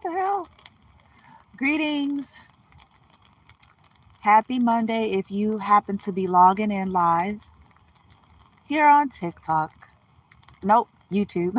What the hell? Greetings. Happy Monday if you happen to be logging in live here on TikTok. Nope, YouTube.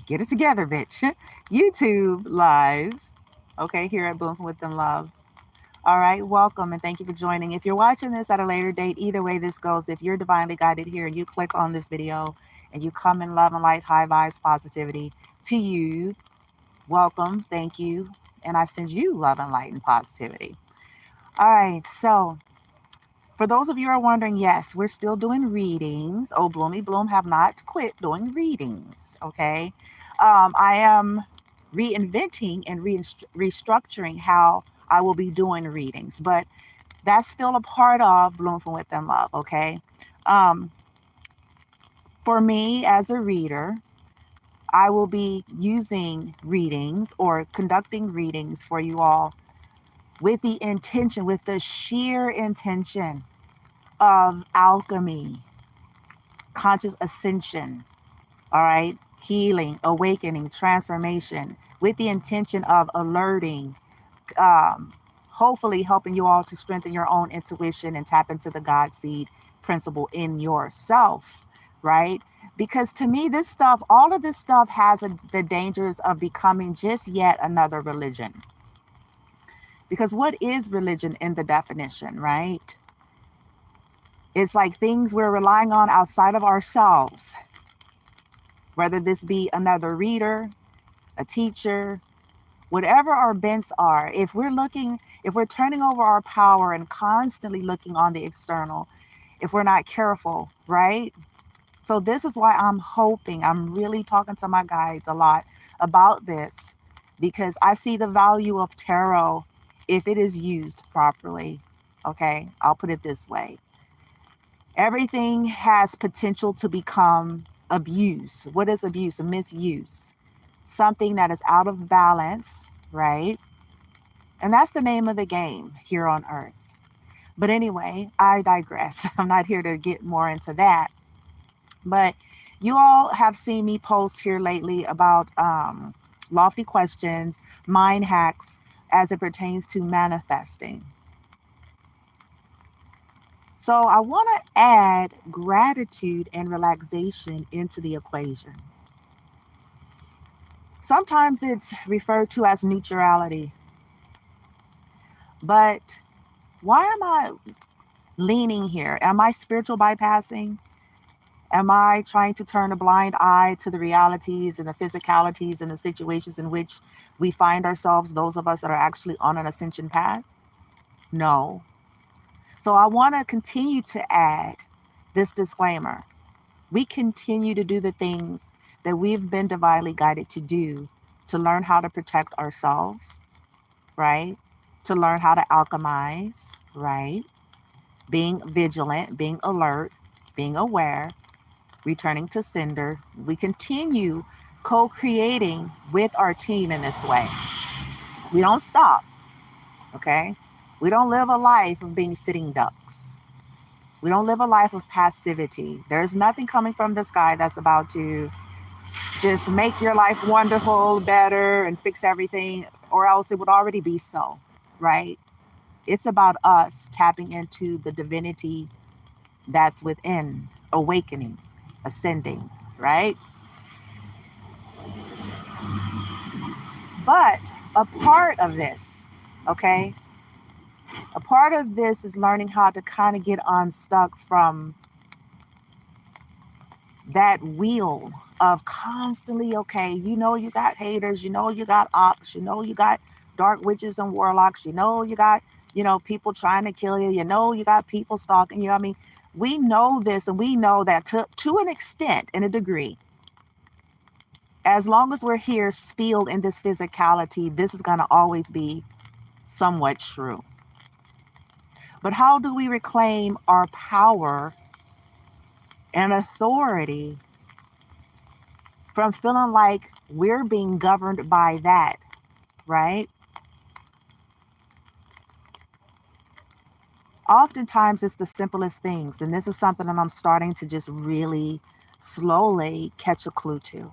Get it together, bitch. YouTube live. Okay, here at Bloom with Them Love. All right, welcome and thank you for joining. If you're watching this at a later date, either way this goes, if you're divinely guided here and you click on this video and you come in love and light, high vibes, positivity to you, welcome, thank you, and I send you love and light and positivity. All right, so for those of you who are wondering, yes, we're still doing readings. Oh, Bloomy Bloom have not quit doing readings, okay? I am reinventing and restructuring how I will be doing readings, but that's still a part of Bloom from Within Love, okay? For me as a reader, I will be using readings or conducting readings for you all with the intention, with the sheer intention of alchemy, conscious ascension, all right, healing, awakening, transformation, with the intention of alerting, hopefully helping you all to strengthen your own intuition and tap into the God seed principle in yourself, right? Because to me, this stuff, all of this stuff has the dangers of becoming just yet another religion. Because what is religion in the definition, right? It's like things we're relying on outside of ourselves, whether this be another reader, a teacher, whatever our bents are. If we're turning over our power and constantly looking on the external, if we're not careful, right? So this is why I'm really talking to my guides a lot about this, because I see the value of tarot if it is used properly. Okay, I'll put it this way. Everything has potential to become abuse. What is abuse? A misuse. Something that is out of balance, right? And that's the name of the game here on earth. But anyway, I digress. I'm not here to get more into that. But you all have seen me post here lately about lofty questions, mind hacks, as it pertains to manifesting. So I want to add gratitude and relaxation into the equation. Sometimes it's referred to as neutrality. But why am I leaning here? Am I spiritual bypassing? Am I trying to turn a blind eye to the realities and the physicalities and the situations in which we find ourselves, those of us that are actually on an ascension path? No. So I want to continue to add this disclaimer. We continue to do the things that we've been divinely guided to do to learn how to protect ourselves, right? To learn how to alchemize, right? Being vigilant, being alert, being aware, returning to sender. We continue co-creating with our team in this way. We don't stop, okay? We don't live a life of being sitting ducks. We don't live a life of passivity. There's nothing coming from the sky that's about to just make your life wonderful, better, and fix everything, or else it would already be so, right? It's about us tapping into the divinity that's within, awakening, ascending, right? But a part of this, okay? A part of this is learning how to kind of get unstuck from that wheel of constantly, okay, you know you got haters, you know you got ops, you know you got dark witches and warlocks, you know you got, people trying to kill you, you know you got people stalking you. I mean, we know this, and we know that to an extent, in a degree, as long as we're here still in this physicality, this is going to always be somewhat true. But how do we reclaim our power and authority from feeling like we're being governed by that, right? Oftentimes it's the simplest things, and this is something that I'm starting to just really slowly catch a clue to.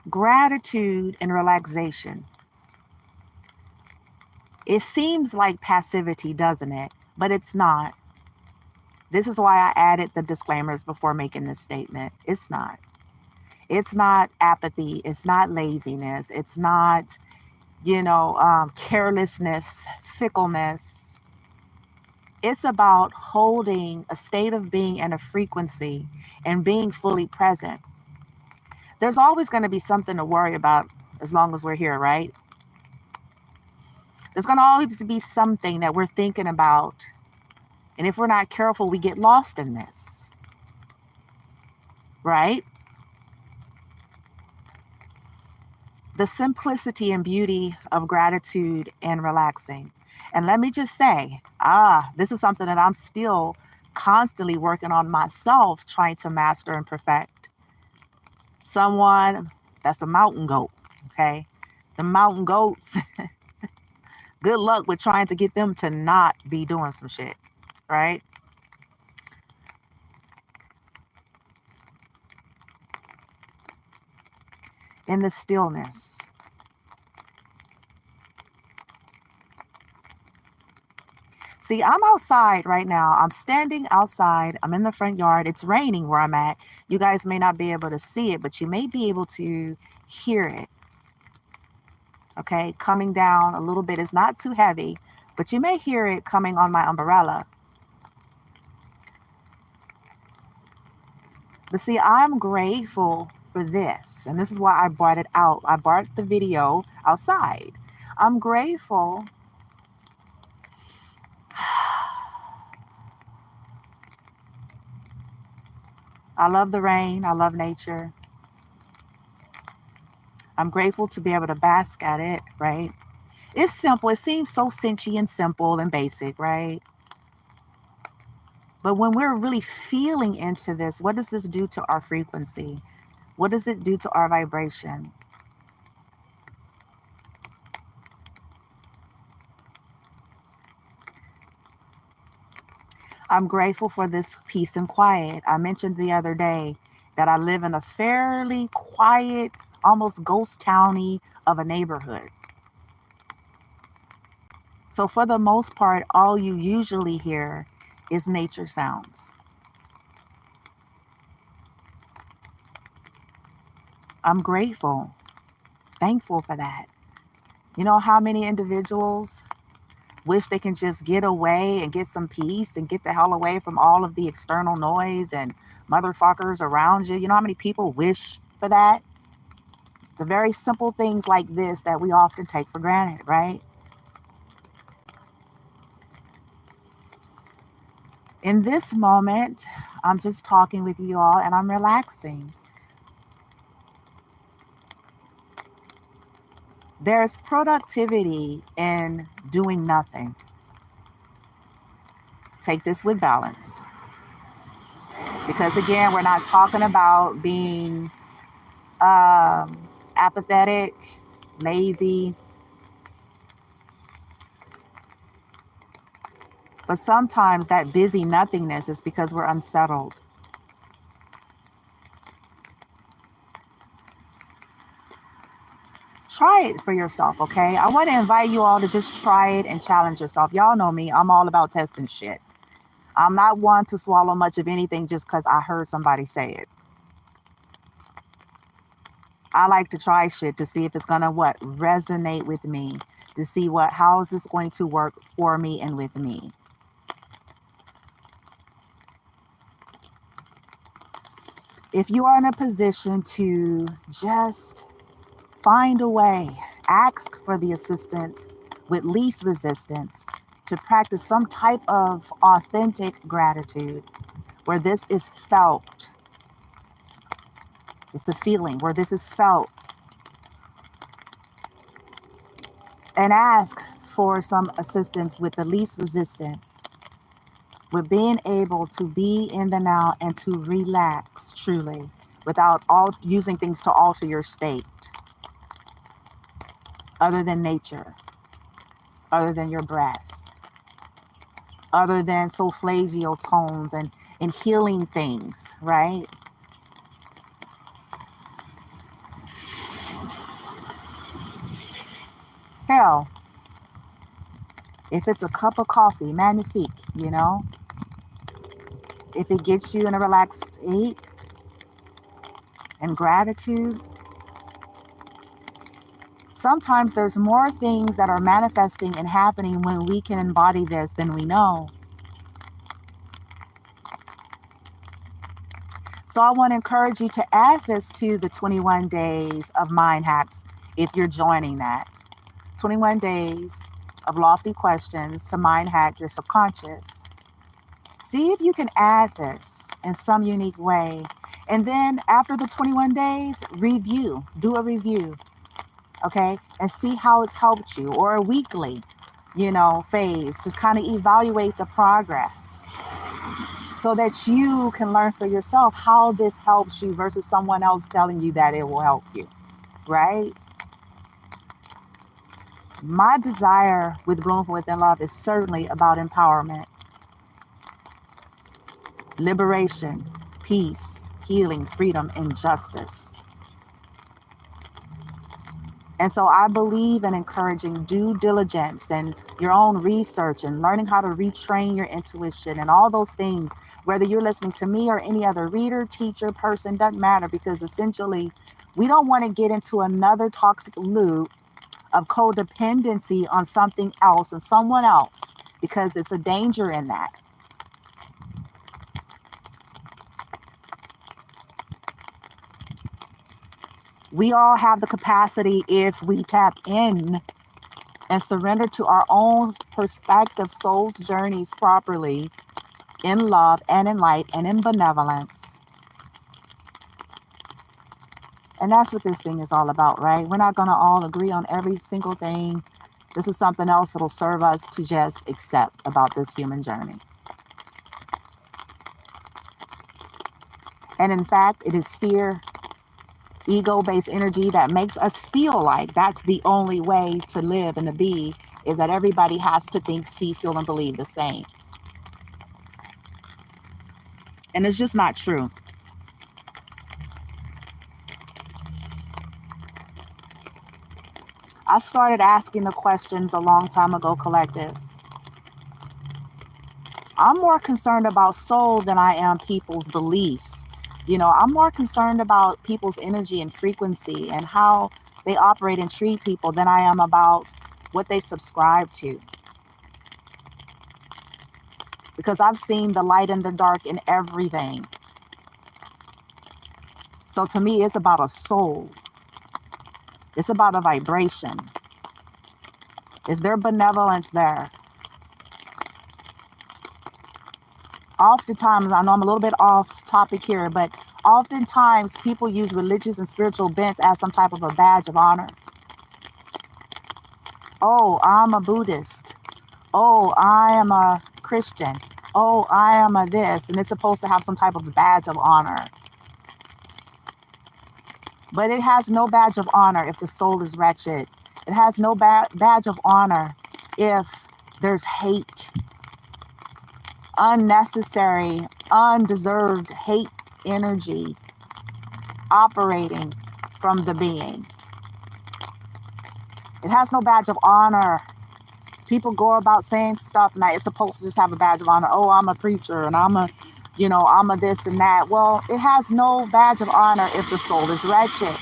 Gratitude and relaxation. It seems like passivity, doesn't it? But it's not. This is why I added the disclaimers before making this statement. It's not. It's not apathy. It's not laziness. It's not, carelessness, fickleness. It's about holding a state of being and a frequency and being fully present. There's always going to be something to worry about as long as we're here, right? There's going to always be something that we're thinking about. And if we're not careful, we get lost in this, right? The simplicity and beauty of gratitude and relaxing. And let me just say, this is something that I'm still constantly working on myself, trying to master and perfect. Someone that's a mountain goat, okay? The mountain goats, good luck with trying to get them to not be doing some shit, right? In the stillness. See, I'm outside right now. I'm standing outside. I'm in the front yard. It's raining where I'm at. You guys may not be able to see it, but you may be able to hear it. Okay, coming down a little bit. It's not too heavy, but you may hear it coming on my umbrella. But see, I'm grateful for this. And this is why I brought it out. I brought the video outside. I'm grateful. I love the rain. I love nature. I'm grateful to be able to bask at it, right? It's simple. It seems so cinchy and simple and basic, right? But when we're really feeling into this, what does this do to our frequency? What does it do to our vibration? I'm grateful for this peace and quiet. I mentioned the other day that I live in a fairly quiet, almost ghost towny of a neighborhood. So for the most part, all you usually hear is nature sounds. I'm grateful, thankful for that. You know how many individuals wish they can just get away and get some peace and get the hell away from all of the external noise and motherfuckers around you? You know how many people wish for that? The very simple things like this that we often take for granted, right? In this moment, I'm just talking with you all and I'm relaxing. There's productivity in doing nothing. Take this with balance. Because again, we're not talking about being apathetic, lazy. But sometimes that busy nothingness is because we're unsettled. Try it for yourself, okay? I want to invite you all to just try it and challenge yourself. Y'all know me. I'm all about testing shit. I'm not one to swallow much of anything just because I heard somebody say it. I like to try shit to see if it's going to resonate with me, to see how is this going to work for me and with me. If you are in a position to just find a way, ask for the assistance with least resistance to practice some type of authentic gratitude where this is felt. It's a feeling where this is felt. And ask for some assistance with the least resistance, with being able to be in the now and to relax truly without using things to alter your state, other than nature, other than your breath, other than solfeggio tones and healing things, right? Hell, if it's a cup of coffee, magnifique, you know, if it gets you in a relaxed state and gratitude, sometimes there's more things that are manifesting and happening when we can embody this than we know. So I want to encourage you to add this to the 21 days of mind hacks if you're joining that. 21 days of lofty questions to mind hack your subconscious. See if you can add this in some unique way. And then after the 21 days, review, do a review, okay? And see how it's helped you, or a weekly, phase. Just kind of evaluate the progress so that you can learn for yourself how this helps you versus someone else telling you that it will help you, right? My desire with Bloom from Within Love is certainly about empowerment, liberation, peace, healing, freedom, and justice. And so I believe in encouraging due diligence and your own research and learning how to retrain your intuition and all those things, whether you're listening to me or any other reader, teacher, person, doesn't matter, because essentially we don't want to get into another toxic loop of codependency on something else and someone else, because it's a danger in that. We all have the capacity, if we tap in and surrender to our own perspective, soul's journeys properly, in love and in light and in benevolence. And that's what this thing is all about, right? We're not going to all agree on every single thing. This is something else that'll serve us to just accept about this human journey. And in fact, it is fear, ego-based energy that makes us feel like that's the only way to live and to be, is that everybody has to think, see, feel, and believe the same. And it's just not true. I started asking the questions a long time ago, collective. I'm more concerned about soul than I am people's beliefs. I'm more concerned about people's energy and frequency and how they operate and treat people than I am about what they subscribe to. Because I've seen the light and the dark in everything. So to me, it's about a soul. It's about a vibration. Is there benevolence there? Oftentimes, I know I'm a little bit off topic here, but oftentimes people use religious and spiritual bents as some type of a badge of honor. Oh, I'm a Buddhist. Oh, I am a Christian. Oh, I am a this. And it's supposed to have some type of badge of honor. But it has no badge of honor if the soul is wretched. It has no badge of honor if there's hate. Unnecessary, undeserved hate energy operating from the being. It has no badge of honor. People go about saying stuff and that it's supposed to just have a badge of honor. Oh, I'm a preacher and I'm a this and that. Well, it has no badge of honor if the soul is wretched.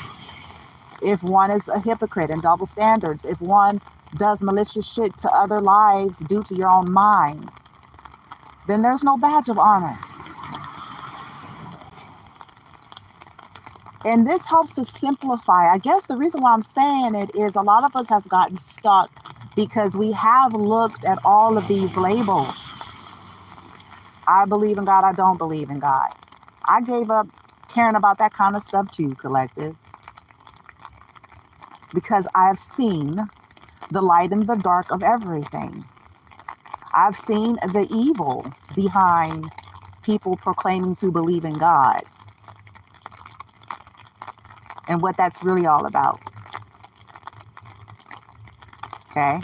If one is a hypocrite and double standards. If one does malicious shit to other lives due to your own mind, then there's no badge of honor. And this helps to simplify. I guess the reason why I'm saying it is a lot of us has gotten stuck because we have looked at all of these labels. I believe in God, I don't believe in God. I gave up caring about that kind of stuff too, collective. Because I've seen the light and the dark of everything. I've seen the evil behind people proclaiming to believe in God and what that's really all about. Okay?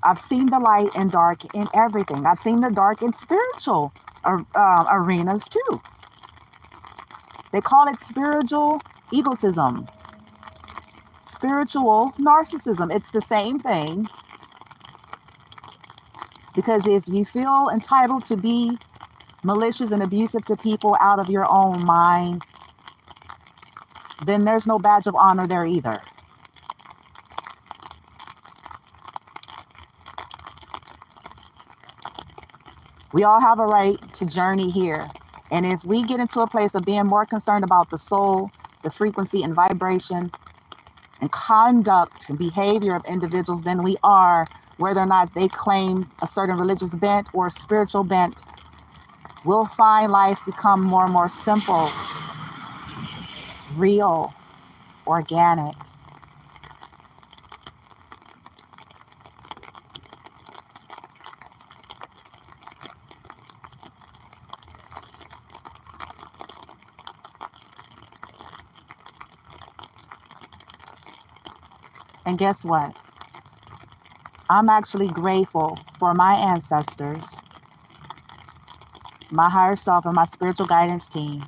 I've seen the light and dark in everything. I've seen the dark in spiritual arenas too. They call it spiritual egotism. spiritual narcissism. It's the same thing. Because if you feel entitled to be malicious and abusive to people out of your own mind, then there's no badge of honor there either. We all have a right to journey here. And if we get into a place of being more concerned about the soul, the frequency and vibration and conduct and behavior of individuals than we are whether or not they claim a certain religious bent or spiritual bent, we'll find life become more and more simple, real, organic. And guess what? I'm actually grateful for my ancestors, my higher self, and my spiritual guidance team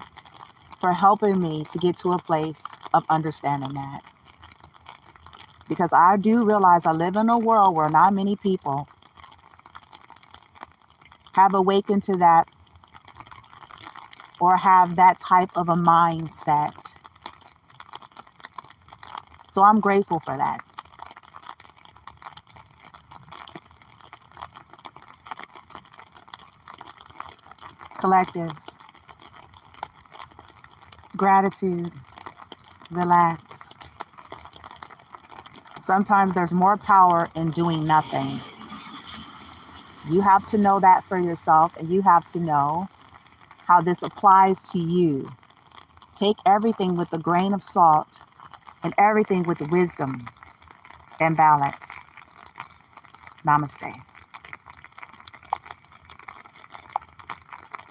for helping me to get to a place of understanding that. Because I do realize I live in a world where not many people have awakened to that or have that type of a mindset. So I'm grateful for that. Collective, gratitude, relax. Sometimes there's more power in doing nothing. You have to know that for yourself, and you have to know how this applies to you. Take everything with a grain of salt and everything with wisdom and balance. Namaste.